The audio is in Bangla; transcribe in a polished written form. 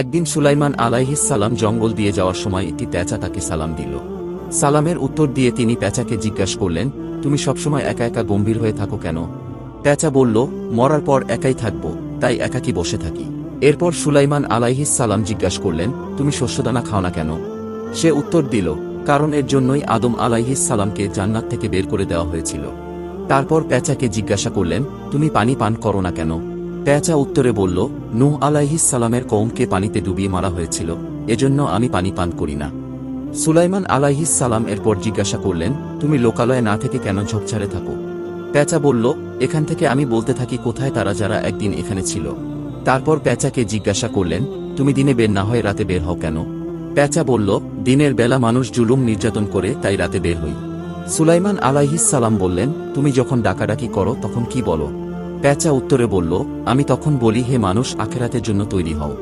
একদিন সুলাইমান আলাইহিস সালাম জঙ্গল দিয়ে যাওয়ার সময় একটি পেঁচা তাকে সালাম দিল। সালামের উত্তর দিয়ে তিনি পেঁচাকে জিজ্ঞাসা করলেন, তুমি সবসময় একা একা গম্ভীর হয়ে থাকো কেন? পেঁচা বলল, মরার পর একাই থাকব, তাই একাকী বসে থাকি। এরপর সুলাইমান আলাইহিস সালাম জিজ্ঞাসা করলেন, তুমি শস্যদানা খাও না কেন? সে উত্তর দিল, কারণ এর জন্যই আদম আলাইহিস সালামকে জান্নাত থেকে বের করে দেওয়া হয়েছিল। তারপর পেঁচাকে জিজ্ঞাসা করলেন, তুমি পানি পান করো না কেন? পেঁচা উত্তরে বলল, নূহ আলাইহিস সালামের কওমকে পানিতে ডুবিয়ে মারা হয়েছিল, এজন্য আমি পানি পান করি না। সুলাইমান আলাইহিস সালাম এরপর জিজ্ঞাসা করলেন, তুমি লোকালয়ে না থেকে কেন ঝোপঝাড়ে থাকো? পেঁচা বলল, এখান থেকে আমি বলতে থাকি কোথায় তারা যারা একদিন এখানে ছিল। তারপর পেঁচাকে জিজ্ঞাসা করলেন, তুমি দিনে বের না হয়ে রাতে বের হও কেন? পেঁচা বলল, দিনের বেলা মানুষ জুলুম নির্যাতন করে, তাই রাতে বের হই। সুলাইমান আলাইহিস সালাম বললেন, তুমি যখন ডাকাডাকি করো তখন কি বলো? পেঁচা উত্তরে বলল, আমি তখন বলি, হে মানুষ, আখেরাতের জন্য তৈরি হও।